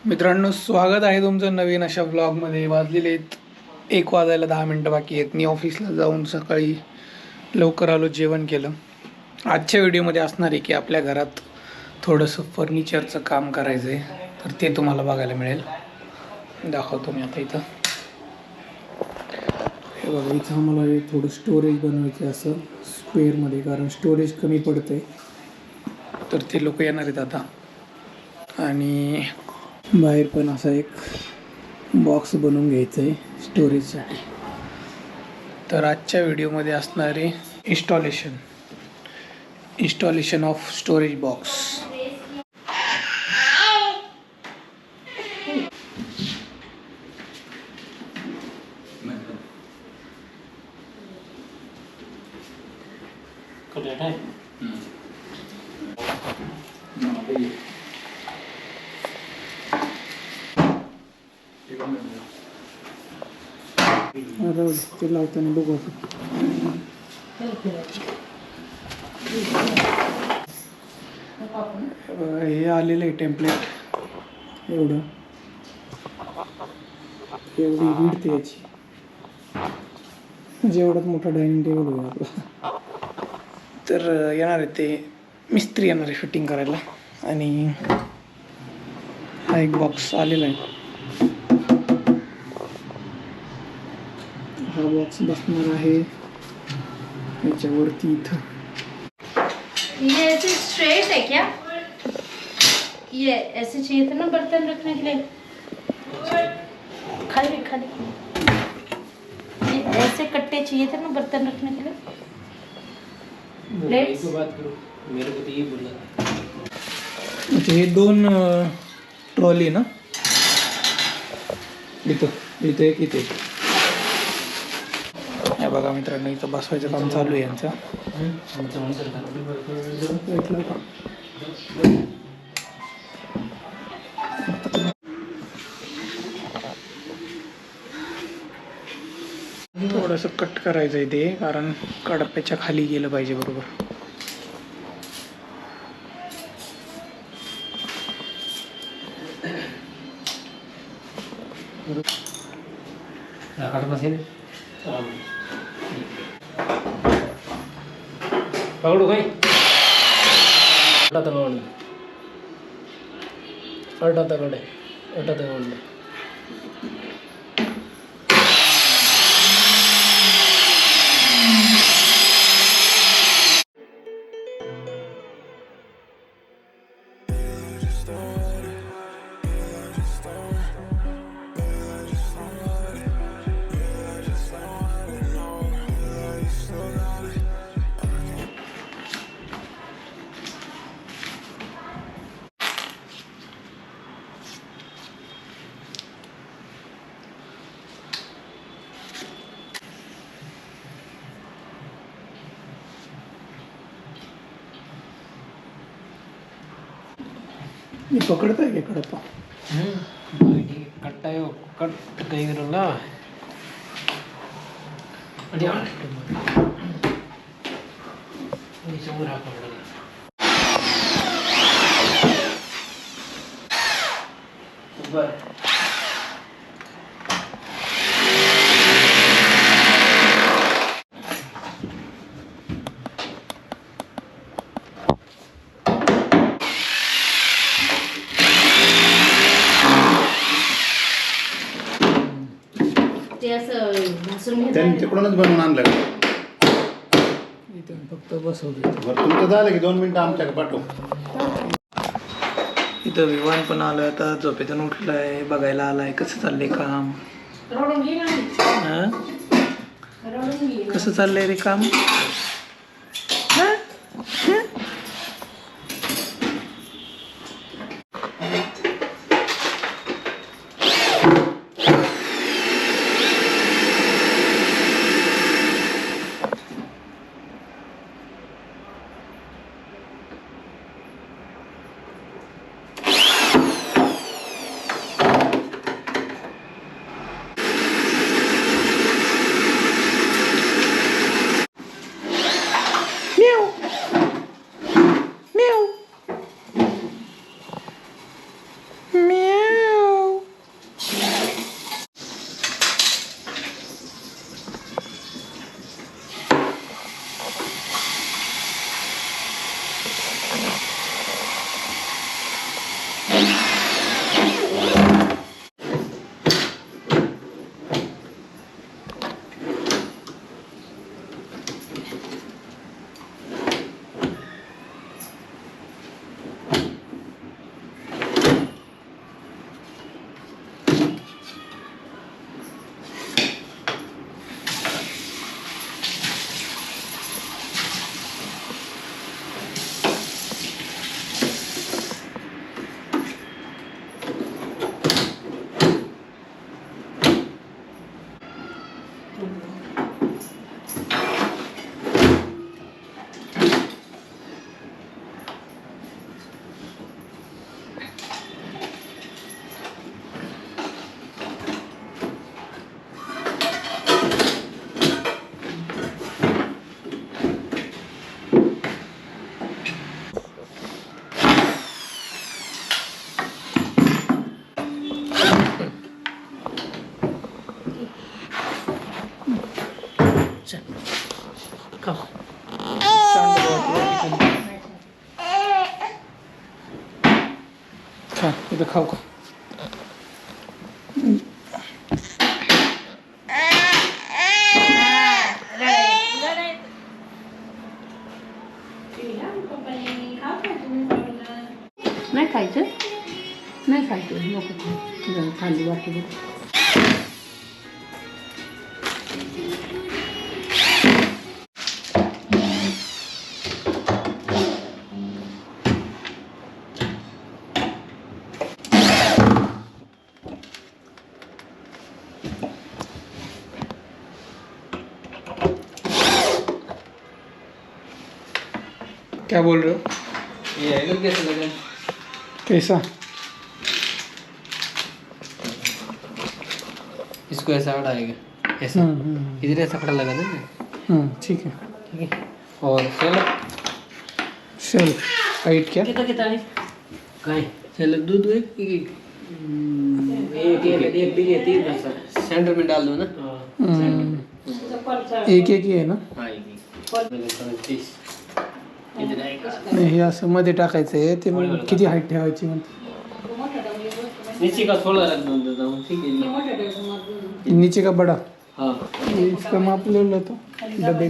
मित्रांनो, स्वागत आहे तुमचं नवीन अशा व्लॉगमध्ये. वाजलेले आहेत 1 वाजायला 10 मिनटं बाकी आहेत. मी ऑफिसला जाऊन सकाळी लवकर आलो, जेवण केलं. आजच्या व्हिडिओमध्ये असणार आहे की आपल्या घरात थोडंसं फर्निचरचं काम करायचं आहे, तर ते तुम्हाला बघायला मिळेल. दाखवतो मी आता इथं. हे बघा, इथं आम्हाला हे थोडं स्टोरेज बनवायचं असं स्क्वेअरमध्ये, कारण स्टोरेज कमी पडतं आहे. तर ते लोक येणार आहेत आता. आणि बाहेर पण असा एक बॉक्स बनवून घ्यायचा आहे स्टोरेजसाठी. तर आजच्या व्हिडिओमध्ये असणारे इन्स्टॉलेशन ऑफ स्टोरेज बॉक्स. ते लावताना बघू आपण. हे आलेलं आहे टेम्पलेट. एवढी विड्थ याची, म्हणजे एवढाच मोठा डायनिंग टेबल होईल आपला. तर येणार आहे ते मिस्त्री, येणार आहे फिटिंग करायला. आणि हा एक बॉक्स आलेला आहे. हा बॉक्स बसणार आहे याच्यावरती इथं. ये ऐसे स्ट्रेट है क्या? ये ऐसे चाहिए था ना बर्तन रखने के लिए, खाली खाली ये ऐसे कट्टे चाहिए थे ना बर्तन रखने के लिए. प्लेट्स बात करो, मेरे को तो ये बोला. अच्छा, हे 2 ट्रॉली ना, इथं एक इथे. हे बघा मित्रांनो, इथं बसवायचं काम चालू आहे यांचं. थोडंसं कट करायचं आहे ते, कारण कडप्याच्या खाली गेलं पाहिजे बरोबर. पकड़ो भाई. तगोंड तगड़े तगोंड. मी पकडताय का कडपा? कट्टायो कट कहीं करोला. अरे यार ये समोर हा पडला. बर ते असं घासून घेतलं. त्यांनी तिकडूनच बनवून आणलं. इथं फक्त बसवलं. बरं, तुमचं झालं की 2 मिनिटं आमच्याकडे पाठव. इथं विमान पण आलं, आता झोपेतून उठलाय, बघायला आलाय कसं चाललंय काम. रडून घे ना. हा, रडून घे. कसं चाललंय रे काम. खाऊ खा. नाही खायचं नाही खायचं नको खाऊ खाली वाटी. क्या बोल रहे हो? ये है कैसे लगे? कैसा? इसको ऐसा हटाएगा ऐसा, इधर ऐसा खड़ा लगा देना. ठीक है. ठीक है. और सैलड चल हाइट क्या? कितना है काय सैलड दूध एक एक तीन ऐसा सेंटर में डाल दो ना. एक एक ही आहे ना? हाँ एक 30 इधर आएगा. नाही हे असं मध्ये टाकायचं आहे ते. मग किती हाईट ठेवायची म्हणते? नीचे का 16 रख देता हूँ. ठीक है. नीचे का बड़ा? हाँ इसका माप ले लो तो डब्बे.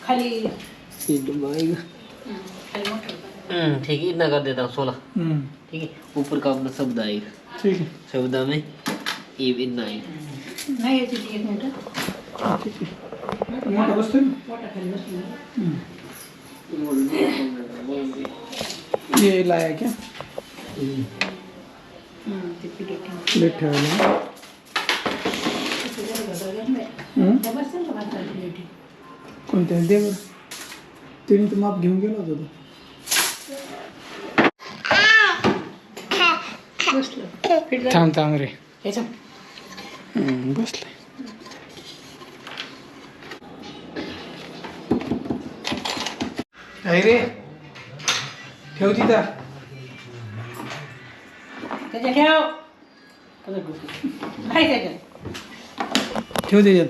खाली ठीक है. इतना कर देता हूँ 16. हम्म, ठीक है. ऊपर का अपना शब्द आएगा. ठीक है. शब्द में ये इतना आएगा. नाही याची एक मिनिट मोठा बसतो ना? मोठा खाली बसला. ये लाया क्या? ते पिठे प्लेट ठेवायला. बसेल का भात पिठे. कोणत्या दे बरं. तिने तर माप घेऊन गेला होता तो. बसलं थांब थांब रे. याच्या बसले. नाही रे ठेव तिथं. त्याच्या ठेव काय त्याच्यात ठेव त्याच्यात.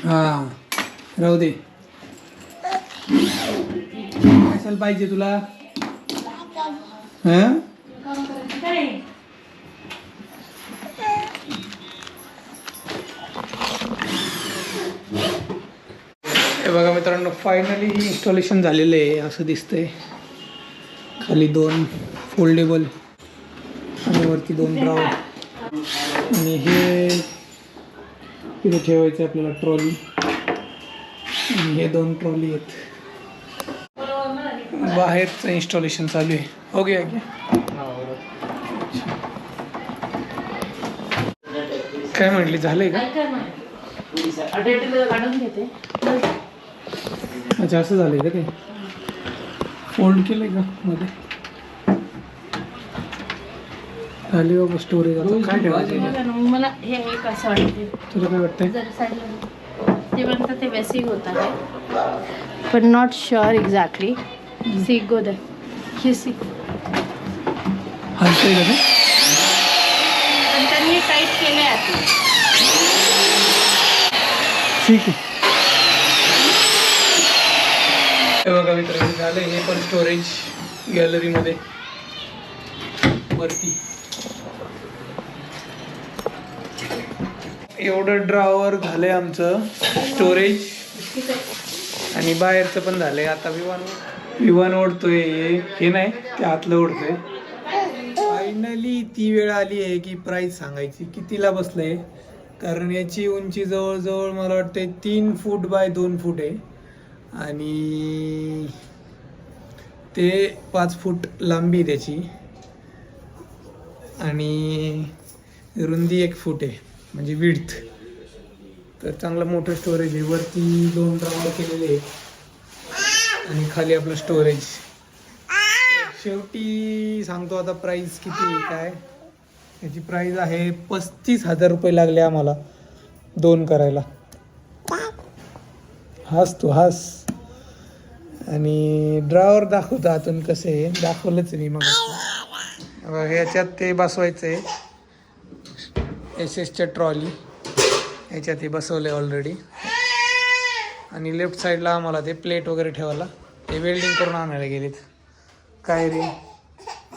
हा राहू दे. कशाला पाहिजे तुला? हं? काय हे बघा मित्रांनो फायनली इन्स्टॉलेशन झालेलं आहे असं दिसतंय. खाली 2 फोल्डेबल आणि वरती 2 ड्रॉवर. आणि हे इथे ठेवायचं आपल्याला ट्रॉली. आणि हे 2 ट्रॉली आहेत. बाहेरचं इन्स्टॉलेशन चालू आहे. हो गया क्या? काय म्हटली झालंय का? काढून घेते. अच्छा असं झालंय का ते? फोल्ड केलंय का मध्ये? खाली बाबा स्टोरेज. आता काय ठेवायचं? बघा ना, मला हे एक असं वाटते. तुला काय वाटतंय? जर साईडला ते म्हणतात ते वैसे ही होता है पण नॉट श्योर एक्झॅक्टली. सी गो दे ही सी. हलतंय का ते? पण त्यांनी टाईट केले आहे. ठीक आहे. हे बघा मित्रांनो झालं. हे पण स्टोरेज गॅलरीमध्ये वरती. एवढं ड्रॉवर झालंय आमचं स्टोरेज. आणि बाहेरचं पण झालंय. आता विमान ओढतोय. हे नाही ते आतलं ओढतोय. फायनली ती वेळ आली आहे की प्राईस सांगायची कितीला बसलंय. कारण याची उंची जवळजवळ मला वाटते 3 फूट बाय 2 फूट आहे. आणि ते 5 फूट लांबी त्याची. आणि रुंदी 1 फूट आहे म्हणजे विड्थ. तर चांगलं मोठं स्टोरेज आहे. वरती 2 ड्रॉवर केलेले आहेत आणि खाली आपलं स्टोरेज. शेवटी सांगतो आता प्राईस किती काय. याची प्राईस आहे 35,000 रुपये लागले आम्हाला 2 करायला. हास तू हास. आणि ड्रॉवर दाखवतो आतून कसं आहे. दाखवलंच नाही मग. ह्याच्यात ते बसवायचं आहे SS च्या ट्रॉली. ह्याच्यात हे बसवलं आहे ऑलरेडी. आणि लेफ्ट साईडला आम्हाला ते प्लेट वगैरे ठेवायला ते वेल्डिंग करून आणायला गेलेत. काय रे,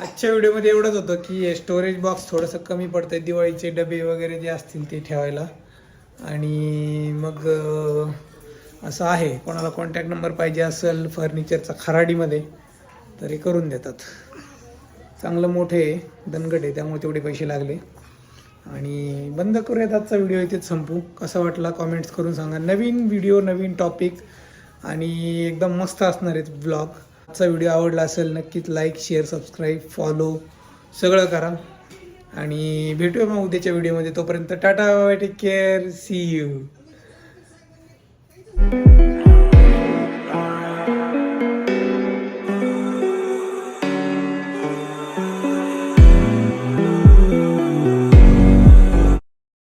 आजच्या व्हिडिओमध्ये एवढंच होतं की स्टोरेज बॉक्स थोडंसं कमी पडतंय, दिवाळीचे डबे वगैरे जे असतील ते ठेवायला. आणि मग असं आहे, कोणाला कॉन्टॅक्ट नंबर पाहिजे असेल फर्निचरचा खराडीमध्ये तर हे करून देतात. चांगलं मोठे दणकट आहे, त्यामुळे तेवढे पैसे लागले. आणि बंद करूयात आजचा व्हिडिओ, इथेच संपू. कसा वाटला कॉमेंट्स करून सांगा. नवीन व्हिडिओ, नवीन टॉपिक आणि एकदम मस्त असणार आहेत ब्लॉग. आजचा व्हिडिओ आवडला असेल नक्कीच लाईक, शेअर, सबस्क्राईब, फॉलो सगळं करा. आणि भेटूया मग उद्याच्या व्हिडिओमध्ये. तोपर्यंत tata, take care, see you.